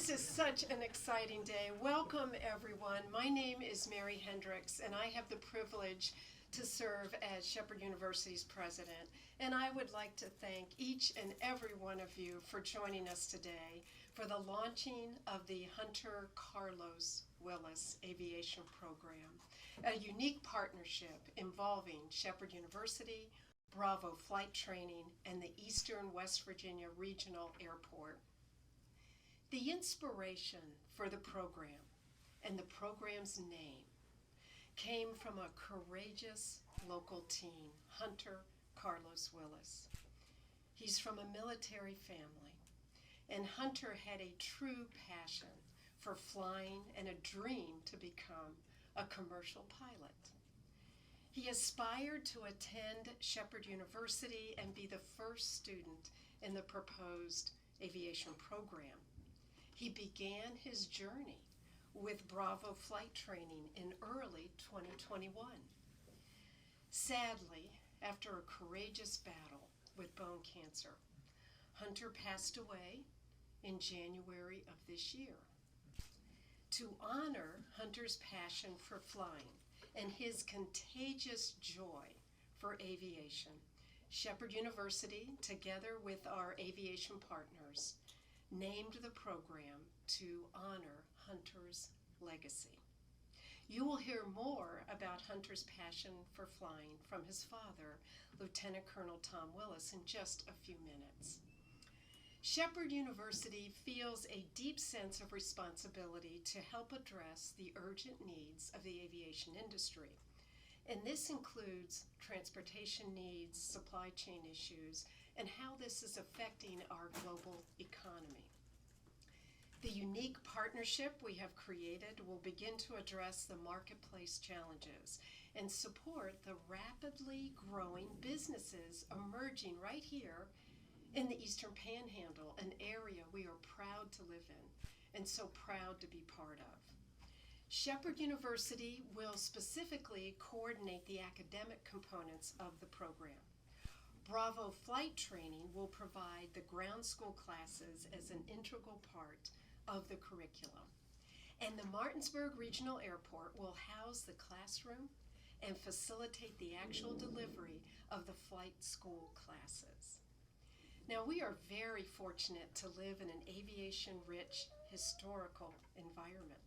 This is such an exciting day. Welcome, everyone. My name is Mary Hendrix, and I have the privilege to serve as Shepherd University's president. And I would like to thank each and every one of you for joining us today for the launching of the Hunter Carlos Willis Aviation Program, a unique partnership involving Shepherd University, Bravo Flight Training, and the Eastern West Virginia Regional Airport. The inspiration for the program and the program's name came from a courageous local teen, Hunter Carlos Willis. He's from a military family, and Hunter had a true passion for flying and a dream to become a commercial pilot. He aspired to attend Shepherd University and be the first student in the proposed aviation program. He began his journey with Bravo Flight Training in early 2021. Sadly, after a courageous battle with bone cancer, Hunter passed away in January of this year. To honor Hunter's passion for flying and his contagious joy for aviation, Shepherd University, together with our aviation partners, named the program to honor Hunter's legacy. You will hear more about Hunter's passion for flying from his father, Lieutenant Colonel Tom Willis, in just a few minutes. Shepherd University feels a deep sense of responsibility to help address the urgent needs of the aviation industry. And this includes transportation needs, supply chain issues, and how this is affecting our global economy. The unique partnership we have created will begin to address the marketplace challenges and support the rapidly growing businesses emerging right here in the Eastern Panhandle, an area we are proud to live in and so proud to be part of. Shepherd University will specifically coordinate the academic components of the program. Bravo Flight Training will provide the ground school classes as an integral part of the curriculum. And the Martinsburg Regional Airport will house the classroom and facilitate the actual delivery of the flight school classes. Now, we are very fortunate to live in an aviation-rich, historical environment.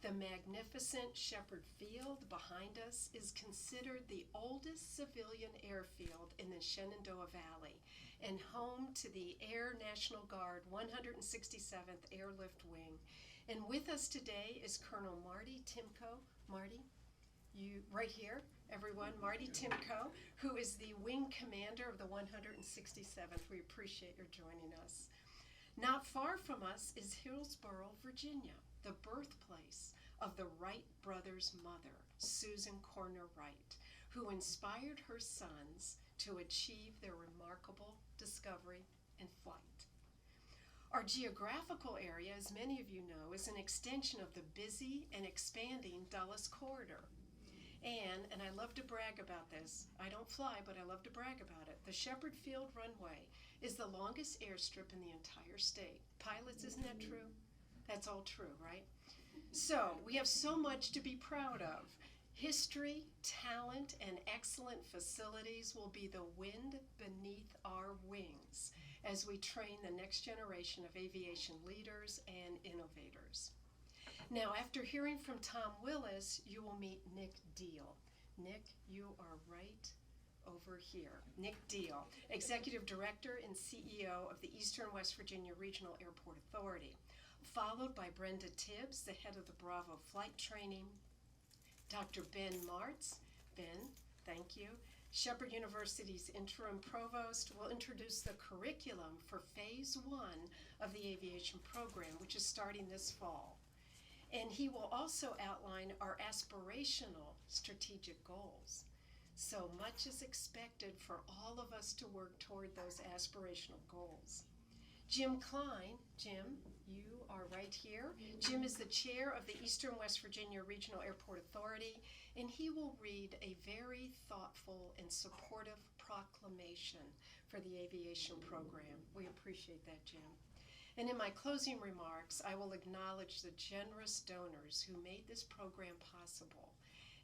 The magnificent Shepherd Field behind us is considered the oldest civilian airfield in the Shenandoah Valley and home to the Air National Guard 167th Airlift Wing. And with us today is Colonel Marty Timko. Marty, you right here, everyone, Marty Timko, who is the wing commander of the 167th. We appreciate your joining us. Not far from us is Hillsboro, Virginia, the birthplace of the Wright brothers' mother, Susan Corner Wright, who inspired her sons to achieve their remarkable discovery and flight. Our geographical area, as many of you know, is an extension of the busy and expanding Dulles Corridor. And I love to brag about this. I don't fly, but I love to brag about it. The Shepherd Field runway is the longest airstrip in the entire state. Pilots, isn't that true? That's all true, right? So we have so much to be proud of. History, talent, and excellent facilities will be the wind beneath our wings as we train the next generation of aviation leaders and innovators. Now, after hearing from Tom Willis, you will meet Nick Deal. Nick, you are right over here. Nick Deal, Executive Director and CEO of the Eastern West Virginia Regional Airport Authority, followed by Brenda Tibbs, the head of the Bravo Flight Training. Dr. Ben Martz, Ben, thank you, Shepherd University's interim provost, will introduce the curriculum for Phase 1 of the aviation program, which is starting this fall. And he will also outline our aspirational strategic goals. So much is expected for all of us to work toward those aspirational goals. Jim Klein, Jim, you are right here. Jim is the chair of the Eastern West Virginia Regional Airport Authority, and he will read a very thoughtful and supportive proclamation for the aviation program. We appreciate that, Jim. And in my closing remarks, I will acknowledge the generous donors who made this program possible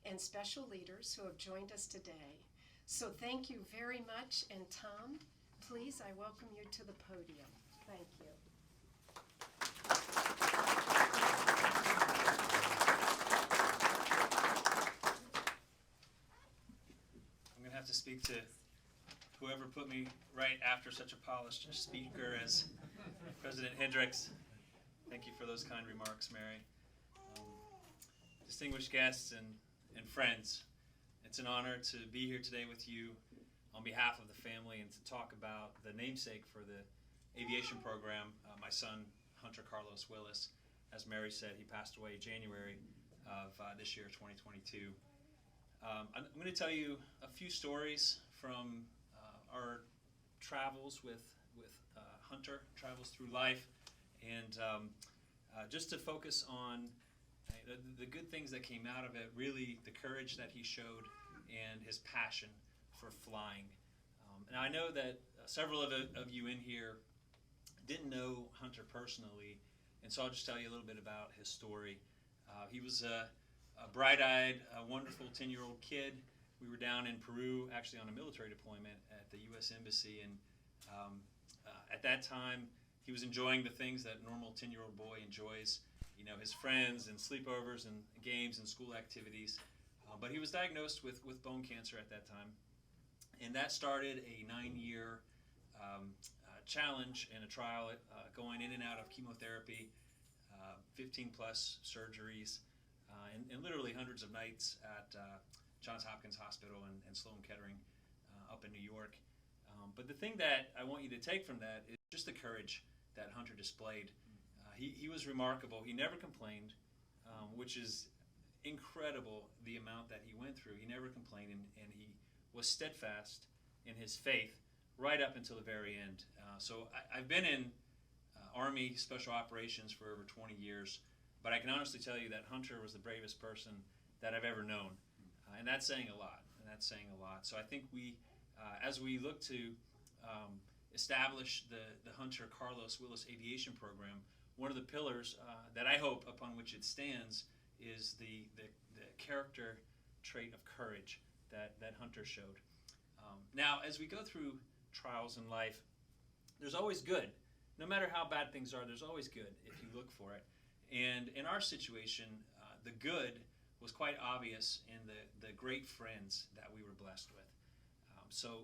and special leaders who have joined us today. So thank you very much. And Tom, please, I welcome you to the podium. Thank you. I'm going to have to speak to whoever put me right after such a polished speaker as President Hendrix. Thank you for those kind remarks, Mary. Distinguished guests and friends, it's an honor to be here today with you on behalf of the family and to talk about the namesake for the aviation program, my son, Hunter Carlos Willis. As Mary said, he passed away January of this year, 2022. I'm going to tell you a few stories from our travels with Hunter, travels through life, and just to focus on the good things that came out of it, really the courage that he showed and his passion for flying. And I know that several of you in here didn't know Hunter personally, and so I'll just tell you a little bit about his story. He was a bright-eyed, wonderful 10-year-old kid. We were down in Peru, actually on a military deployment at the U.S. Embassy, and at that time, he was enjoying the things that a normal 10-year-old boy enjoys, you know, his friends and sleepovers and games and school activities. But he was diagnosed with bone cancer at that time, and that started a 9-year challenge and a trial going in and out of chemotherapy, 15-plus surgeries, and literally hundreds of nights at Johns Hopkins Hospital and Sloan Kettering up in New York. But the thing that I want you to take from that is just the courage that Hunter displayed. He was remarkable. He never complained, which is incredible, the amount that he went through. He never complained, and he was steadfast in his faith right up until the very end. So I've been in Army Special Operations for over 20 years, but I can honestly tell you that Hunter was the bravest person that I've ever known. And that's saying a lot, So I think we, as we look to establish the Hunter Carlos Willis Aviation program, one of the pillars that I hope upon which it stands is the character trait of courage that Hunter showed. Now, as we go through trials in life, there's always good. No matter how bad things are, there's always good if you look for it. And in our situation, the good was quite obvious in the great friends that we were blessed with. So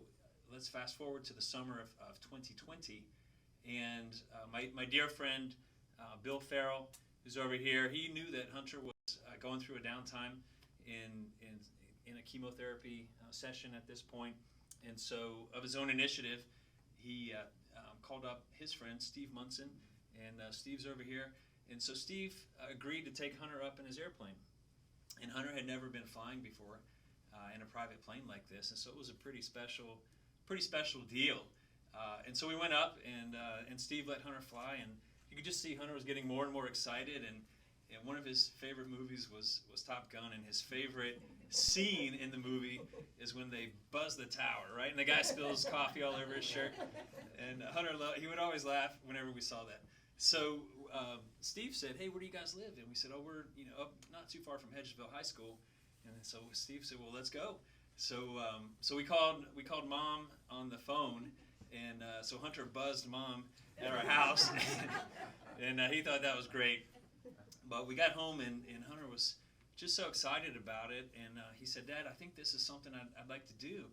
let's fast forward to the summer of 2020, and my dear friend Bill Farrell, who's over here, he knew that Hunter was going through a downtime in a chemotherapy session at this point, and so of his own initiative, he called up his friend Steve Munson, and Steve's over here, and so Steve agreed to take Hunter up in his airplane. And Hunter had never been flying before in a private plane like this, and so it was a pretty special deal. And so we went up, and Steve let Hunter fly, and you could just see Hunter was getting more and more excited. And one of his favorite movies was Top Gun, and his favorite scene in the movie is when they buzz the tower, right? And the guy spills coffee all over his shirt. And Hunter, he would always laugh whenever we saw that. So Steve said, "Hey, where do you guys live?" And we said, "Oh, we're up not too far from Hedgesville High School." And so Steve said, "Well, let's go." So we called Mom on the phone, and so Hunter buzzed Mom at our house, and he thought that was great. But we got home, and Hunter was just so excited about it, and he said, "Dad, I think this is something I'd like to do."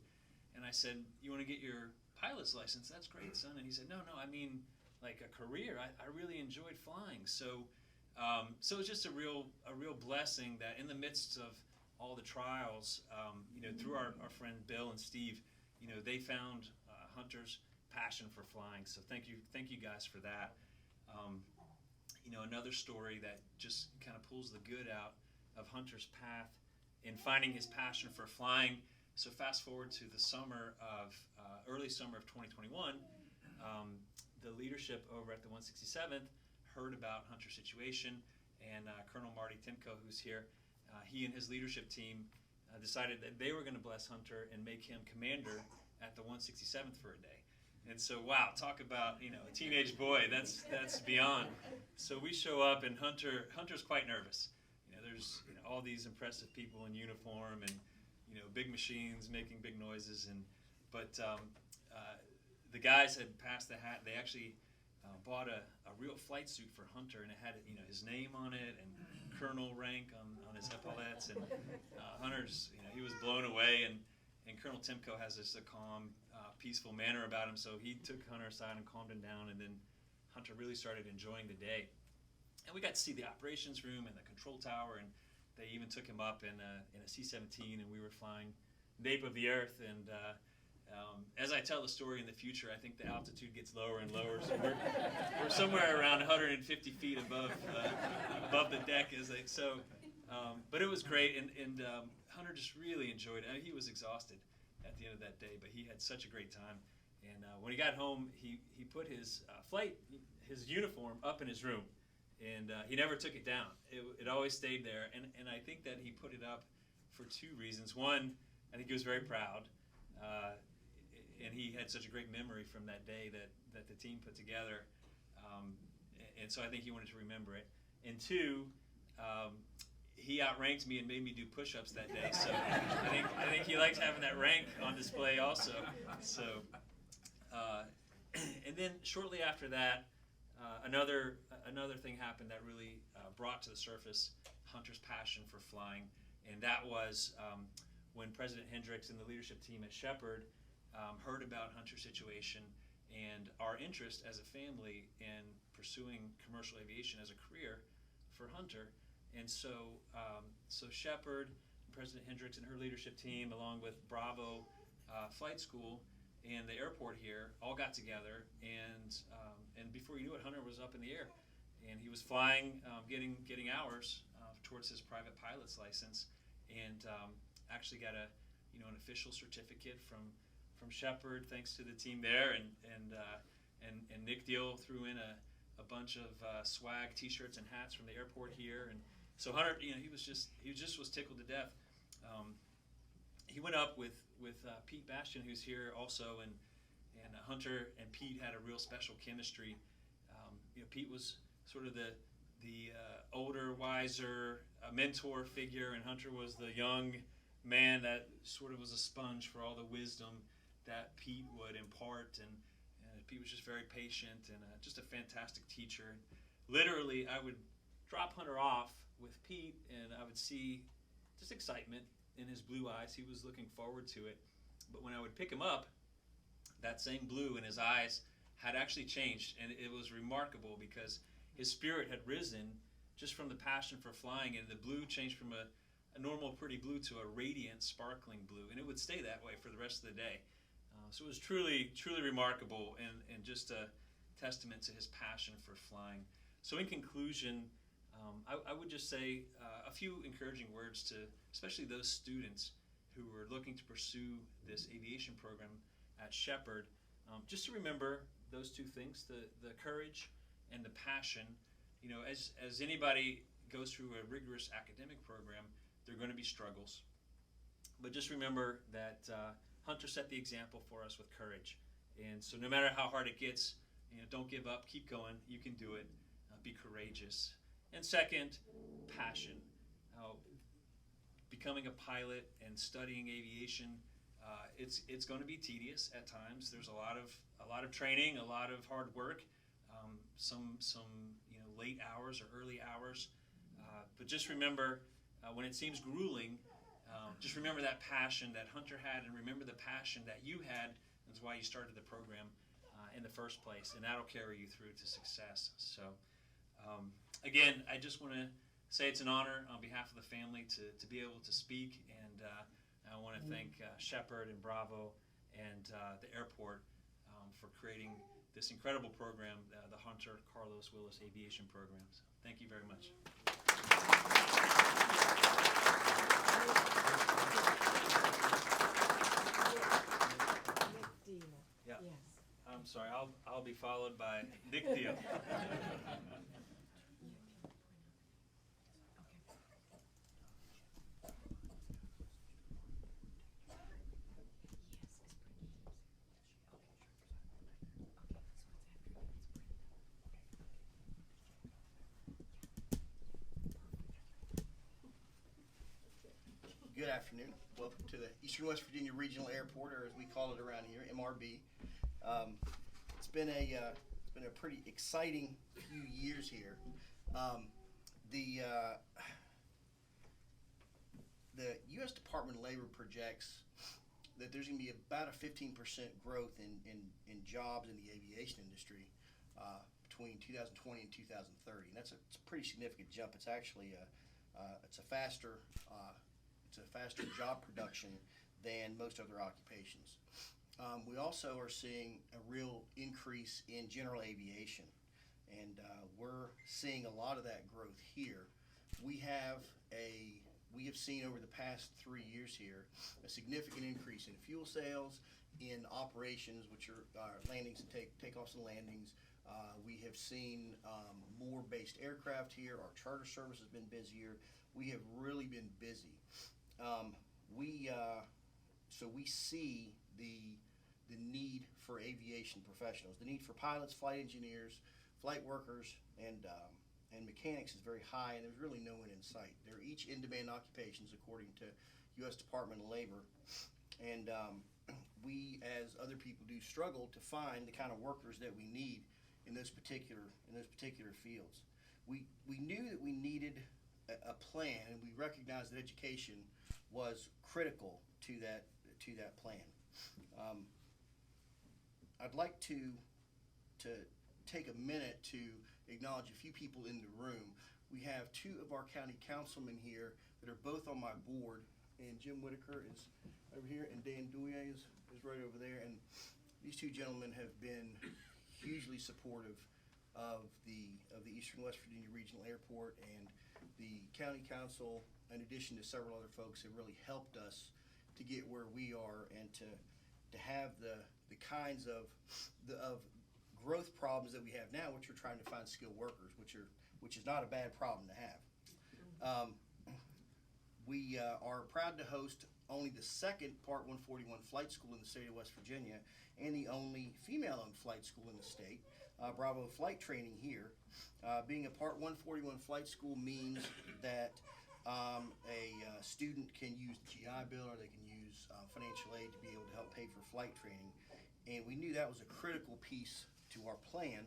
And I said, "You want to get your pilot's license? That's great, son." And he said, "No, I mean, like a career. I really enjoyed flying." So it was just a real blessing that in the midst of all the trials, through our friend Bill and Steve, they found Hunter's passion for flying. So thank you guys for that. Another story that just kind of pulls the good out of Hunter's path in finding his passion for flying. So fast forward to the early summer of 2021. The leadership over at the 167th heard about Hunter's situation, and Colonel Marty Timko, who's here, he and his leadership team decided that they were going to bless Hunter and make him commander at the 167th for a day. And so, wow, talk about, a teenage boy, that's beyond. So we show up, and Hunter's quite nervous. There's all these impressive people in uniform, and big machines making big noises, but the guys had passed the hat. They actually bought a real flight suit for Hunter, and it had his name on it and colonel rank on his epaulettes, and Hunter's he was blown away, and Colonel Timko has this calm, peaceful manner about him, so he took Hunter aside and calmed him down, and then Hunter really started enjoying the day. And we got to see the operations room and the control tower, and they even took him up in a C-17, and we were flying nape of the earth. And as I tell the story in the future, I think the altitude gets lower and lower, so we're somewhere around 150 feet above the deck. But it was great, and Hunter just really enjoyed it. He was exhausted at the end of that day, but he had such a great time. And when he got home, he put his his uniform up in his room, and he never took it down. It always stayed there, and I think that he put it up for two reasons. One, I think he was very proud, and he had such a great memory from that day that the team put together, and so I think he wanted to remember it. And two, he outranked me and made me do push-ups that day, so I think he liked having that rank on display also. So, and then shortly after that, another thing happened that really brought to the surface Hunter's passion for flying, and that was when President Hendrix and the leadership team at Shepherd heard about Hunter's situation and our interest as a family in pursuing commercial aviation as a career for Hunter. And so Shepherd, President Hendrix and her leadership team, along with Bravo Flight School and the airport here, all got together, and before you knew it, Hunter was up in the air, and he was flying, getting hours towards his private pilot's license, and actually got an official certificate from Shepherd, thanks to the team there, and Nick Deal threw in a bunch of swag T-shirts and hats from the airport here, and so Hunter, he was tickled to death. He went up with Pete Bastian, who's here also, and Hunter and Pete had a real special chemistry. Pete was sort of the older, wiser mentor figure, and Hunter was the young man that sort of was a sponge for all the wisdom that Pete would impart, and Pete was just very patient and just a fantastic teacher. Literally, I would drop Hunter off with Pete, and I would see just excitement in his blue eyes. He was looking forward to it. But when I would pick him up, that same blue in his eyes had actually changed, and it was remarkable because his spirit had risen just from the passion for flying, and the blue changed from a normal pretty blue to a radiant, sparkling blue, and it would stay that way for the rest of the day. So it was truly, truly remarkable, and just a testament to his passion for flying. So in conclusion, I would just say a few encouraging words to especially those students who are looking to pursue this aviation program at Shepherd, just to remember those two things, the courage and the passion. As anybody goes through a rigorous academic program, there are going to be struggles. But just remember that Hunter set the example for us with courage. And so no matter how hard it gets, don't give up, keep going, you can do it, be courageous. And second, passion. Becoming a pilot and studying aviation, it's going to be tedious at times. There's a lot of training, a lot of hard work, some late hours or early hours. But just remember, when it seems grueling, just remember that passion that Hunter had, and remember the passion that you had. That's why you started the program in the first place, and that'll carry you through to success. So again, I just want to say it's an honor on behalf of the family to be able to speak, and I want to thank Shepherd and Bravo and the airport for creating this incredible program, the Hunter Carlos Willis Aviation Program. So thank you very much. Yeah. Yes. I'm sorry, I'll be followed by Nick Deal. Good afternoon. Welcome to the Eastern West Virginia Regional Airport, or as we call it around here, MRB. It's been a pretty exciting few years here. The U.S. Department of Labor projects that there's going to be about a 15% growth in jobs in the aviation industry between 2020 and 2030. And it's a pretty significant jump. It's actually it's a faster job production than most other occupations. We also are seeing a real increase in general aviation, and we're seeing a lot of that growth here. We have seen over the past 3 years here a significant increase in fuel sales, in operations, which are landings and takeoffs and landings. We have seen more based aircraft here. Our charter service has been busier. We have really been busy. So we see the need for aviation professionals. The need for pilots, flight engineers, flight workers, and mechanics is very high, and there's really no one in sight. They're each in-demand occupations according to U.S. Department of Labor, and we, as other people do, struggle to find the kind of workers that we need in those particular fields. We knew that we needed a plan, and we recognized that education was critical to that plan. I'd like to take a minute to acknowledge a few people in the room. We have two of our county councilmen here that are both on my board, and Jim Whitaker is over here, and Dan Douillet is right over there. And these two gentlemen have been hugely supportive of the Eastern West Virginia Regional Airport, and the county council, in addition to several other folks, have really helped us to get where we are and to have the kinds of growth problems that we have now, which we're trying to find skilled workers, which is not a bad problem to have. We are proud to host only the second Part 141 flight school in the state of West Virginia, and the only female-owned flight school in the state. Bravo Flight Training here. Being a Part 141 flight school means that a student can use the GI Bill, or they can use financial aid to be able to help pay for flight training. And we knew that was a critical piece to our plan.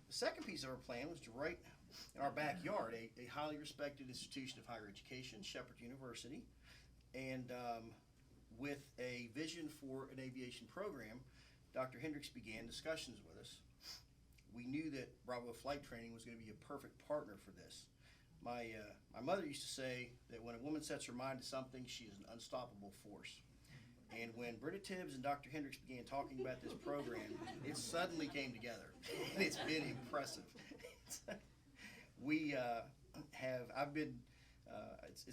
The second piece of our plan was to right in our backyard a highly respected institution of higher education, Shepherd University, and with a vision for an aviation program, Dr. Hendrix began discussions with us. We knew that Bravo Flight Training was going to be a perfect partner for this. My mother used to say that when a woman sets her mind to something, she is an unstoppable force. And when Britta Tibbs and Dr. Hendrix began talking about this program, it suddenly came together, and it's been impressive. It's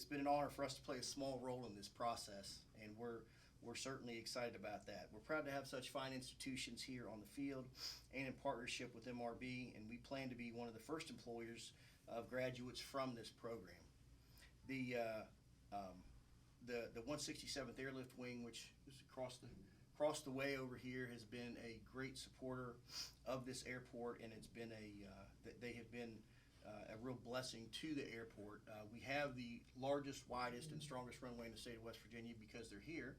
been an honor for us to play a small role in this process, and we're certainly excited about that. We're proud to have such fine institutions here on the field and in partnership with MRB, and we plan to be one of the first employers of graduates from this program. The 167th Airlift Wing, which is across the way over here, has been a great supporter of this airport, and they have been a real blessing to the airport. We have the largest, widest, and strongest runway in the state of West Virginia because they're here,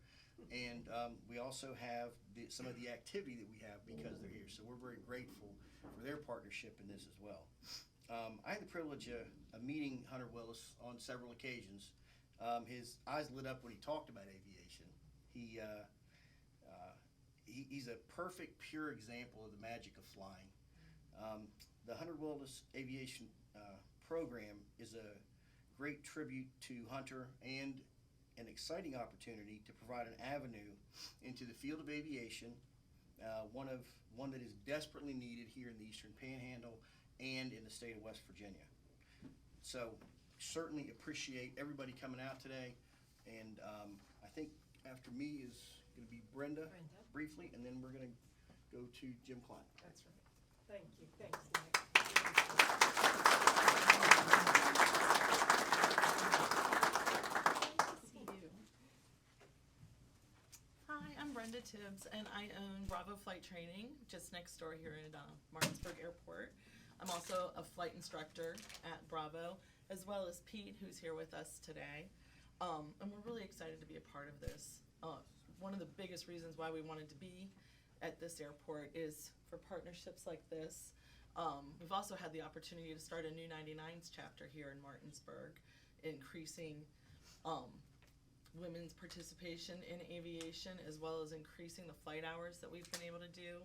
and we also have some of the activity that we have because they're here. So we're very grateful for their partnership in this as well. I had the privilege of meeting Hunter Willis on several occasions. His eyes lit up when he talked about aviation. He's a perfect, pure example of the magic of flying. The Hunter Willis Aviation program is a great tribute to Hunter and an exciting opportunity to provide an avenue into the field of aviation, one that is desperately needed here in the Eastern Panhandle and in the state of West Virginia. So certainly appreciate everybody coming out today, and I think after me is going to be Brenda briefly, and then we're going to go to Jim Klein. That's right. Thank you. Thanks, Nick. Hi, I'm Brenda Tibbs, and I own Bravo Flight Training just next door here at Martinsburg Airport. I'm also a flight instructor at Bravo, as well as Pete, who's here with us today. And we're really excited to be a part of this. One of the biggest reasons why we wanted to be at this airport is for partnerships like this. We've also had the opportunity to start a new 99s chapter here in Martinsburg, increasing women's participation in aviation, as well as increasing the flight hours that we've been able to do,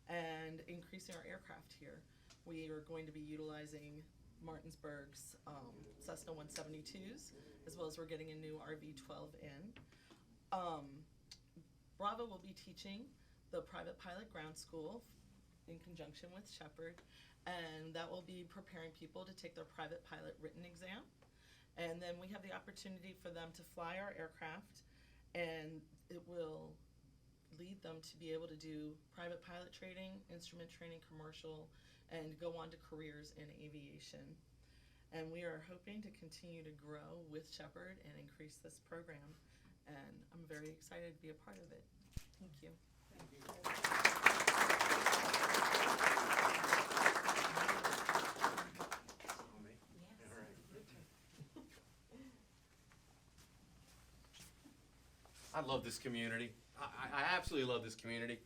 and increasing our aircraft here. We are going to be utilizing Martinsburg's Cessna 172s, as well as we're getting a new RV-12 in. Bravo will be teaching the private pilot ground school in conjunction with Shepherd, and that will be preparing people to take their private pilot written exam. And then we have the opportunity for them to fly our aircraft, and it will lead them to be able to do private pilot training, instrument training, commercial, and go on to careers in aviation. And we are hoping to continue to grow with Shepherd and increase this program, and I'm very excited to be a part of it. Thank you. I love this community. I absolutely love this community.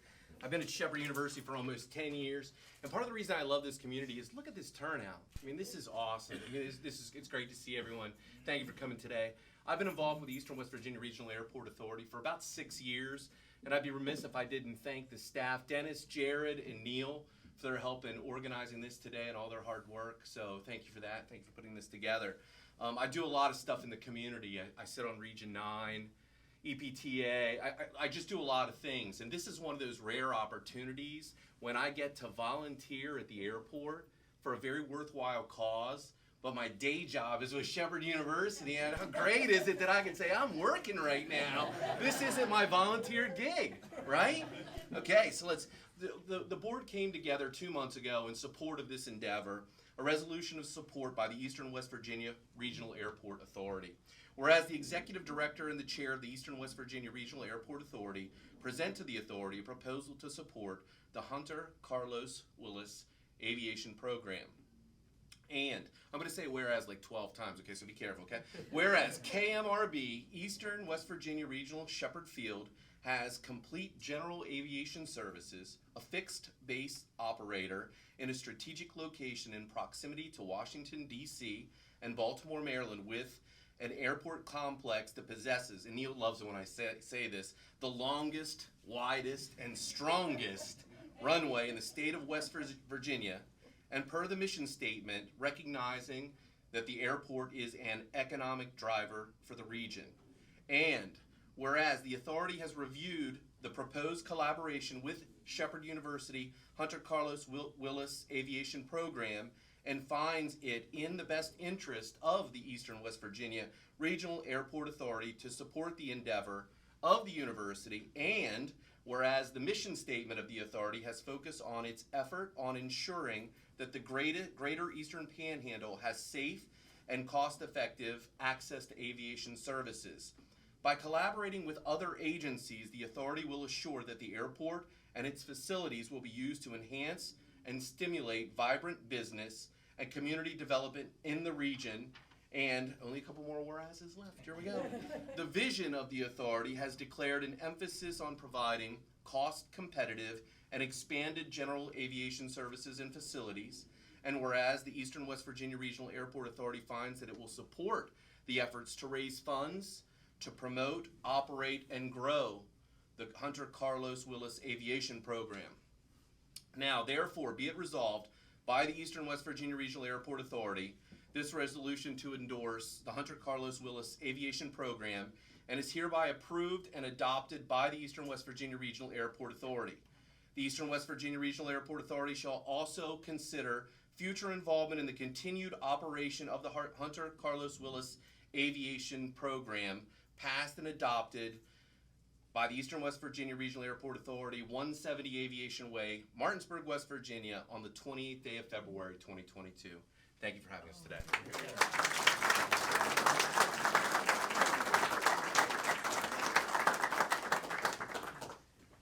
I've been at Shepherd University for almost 10 years, and part of the reason I love this community is look at this turnout. I mean, this is awesome. I mean, it's great to see everyone. Thank you for coming today. I've been involved with the Eastern West Virginia Regional Airport Authority for about 6 years, and I'd be remiss if I didn't thank the staff, Dennis, Jared, and Neil, for their help in organizing this today and all their hard work. So thank you for that. Thank you for putting this together. I do a lot of stuff in the community. I sit on Region 9. EPTA, I just do a lot of things, and this is one of those rare opportunities when I get to volunteer at the airport for a very worthwhile cause, but my day job is with Shepherd University, and how great is it that I can say, I'm working right now. This isn't my volunteer gig, right? Okay, so the board came together 2 months ago in support of this endeavor, a resolution of support by the Eastern West Virginia Regional Airport Authority. Whereas the Executive Director and the Chair of the Eastern West Virginia Regional Airport Authority present to the Authority a proposal to support the Hunter Carlos Willis Aviation Program. And I'm going to say whereas like 12 times, okay, so be careful, okay? Whereas KMRB, Eastern West Virginia Regional Shepherd Field, has complete general aviation services, a fixed base operator in a strategic location in proximity to Washington, D.C. and Baltimore, Maryland, with an airport complex that possesses, and Neil loves it when I say this, the longest, widest, and strongest runway in the state of West Virginia, and per the mission statement, recognizing that the airport is an economic driver for the region. And whereas the authority has reviewed the proposed collaboration with Shepherd University Hunter Carlos Willis Aviation Program and finds it in the best interest of the Eastern West Virginia Regional Airport Authority to support the endeavor of the university, and whereas the mission statement of the authority has focused on its effort on ensuring that the greater Eastern Panhandle has safe and cost-effective access to aviation services. By collaborating with other agencies, the authority will assure that the airport and its facilities will be used to enhance and stimulate vibrant business and community development in the region. And only a couple more whereases left. Here we go. The vision of the authority has declared an emphasis on providing cost-competitive and expanded general aviation services and facilities. And whereas the Eastern West Virginia Regional Airport Authority finds that it will support the efforts to raise funds, to promote, operate, and grow the Hunter Carlos Willis Aviation Program. Now, therefore, be it resolved by the Eastern West Virginia Regional Airport Authority this resolution to endorse the Hunter Carlos Willis Aviation Program, and is hereby approved and adopted by the Eastern West Virginia Regional Airport Authority. The Eastern West Virginia Regional Airport Authority shall also consider future involvement in the continued operation of the Hunter Carlos Willis Aviation Program, passed and adopted by the Eastern West Virginia Regional Airport Authority, 170 Aviation Way, Martinsburg, West Virginia, on the 28th day of February, 2022. Thank you for having us today.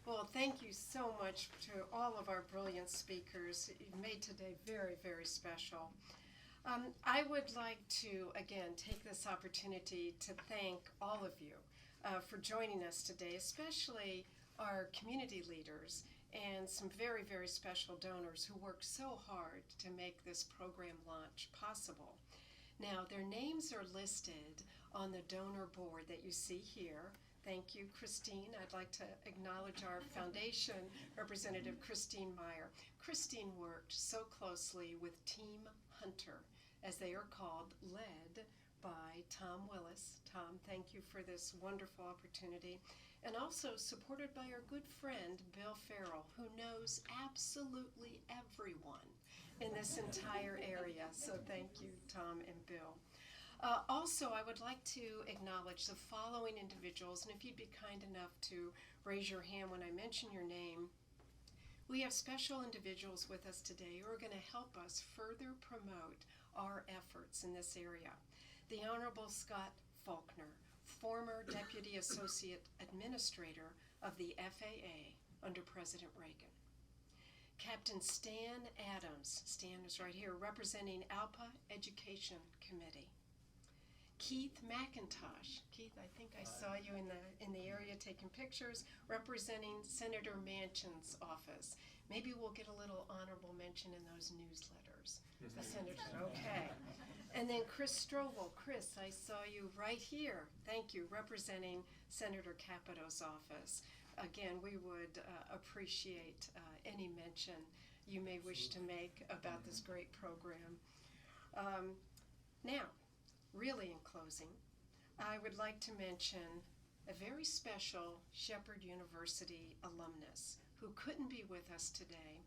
Well, thank you so much to all of our brilliant speakers. You've made today very, very special. I would like to, again, take this opportunity to thank all of you for joining us today, especially our community leaders and some very, very special donors who worked so hard to make this program launch possible. Now, their names are listed on the donor board that you see here. Thank you, Christine. I'd like to acknowledge our foundation representative, Christine Meyer. Christine worked so closely with Team Hunter, as they are called, led by Tom Willis. Tom, thank you for this wonderful opportunity. And also supported by our good friend, Bill Farrell, who knows absolutely everyone in this entire area. So thank you, Tom and Bill. Also, I would like to acknowledge the following individuals, and if you'd be kind enough to raise your hand when I mention your name. We have special individuals with us today who are going to help us further promote our efforts in this area. The Honorable Scott Faulkner, former Deputy Associate Administrator of the FAA under President Reagan. Captain Stan Adams, Stan is right here, representing ALPA Education Committee. Keith McIntosh. Keith, I think I saw you in the area taking pictures, representing Senator Manchin's office. Maybe we'll get a little honorable mention in those newsletters. The senator, okay. And then Chris Strobel. Chris, I saw you right here. Thank you, representing Senator Capito's office. Again, we would appreciate any mention you may wish to make about this great program. Now, really in closing, I would like to mention a very special Shepherd University alumnus who couldn't be with us today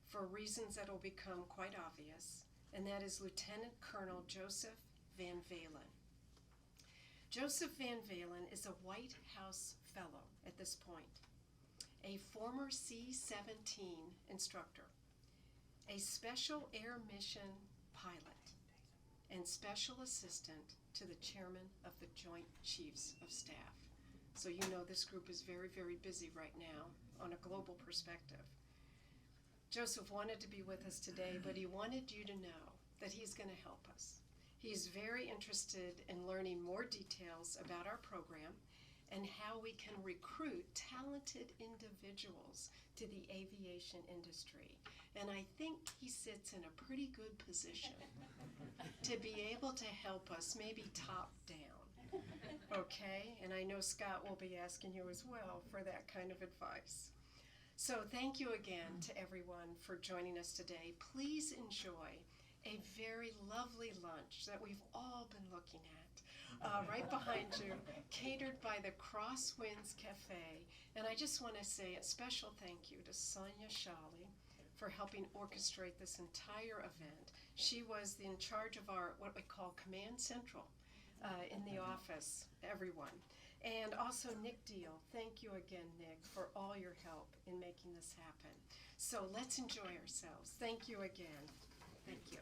for reasons that will become quite obvious, and that is Lieutenant Colonel Joseph Van Valen. Joseph Van Valen is a White House Fellow at this point, a former C-17 instructor, a Special Air Mission pilot, and Special Assistant to the Chairman of the Joint Chiefs of Staff. So you know this group is very, very busy right now on a global perspective. Joseph wanted to be with us today, but he wanted you to know that he's going to help us. He's very interested in learning more details about our program and how we can recruit talented individuals to the aviation industry. And I think he sits in a pretty good position to be able to help us, maybe top down. Okay? And I know Scott will be asking you as well for that kind of advice. So thank you again to everyone for joining us today. Please enjoy a very lovely lunch that we've all been looking at right behind you, catered by the Crosswinds Cafe. And I just want to say a special thank you to Sonia Shally for helping orchestrate this entire event. She was in charge of our, what we call Command Central in the office, everyone. And also Nick Deal. Thank you again, Nick, for all your help in making this happen. So let's enjoy ourselves. Thank you again. Thank you.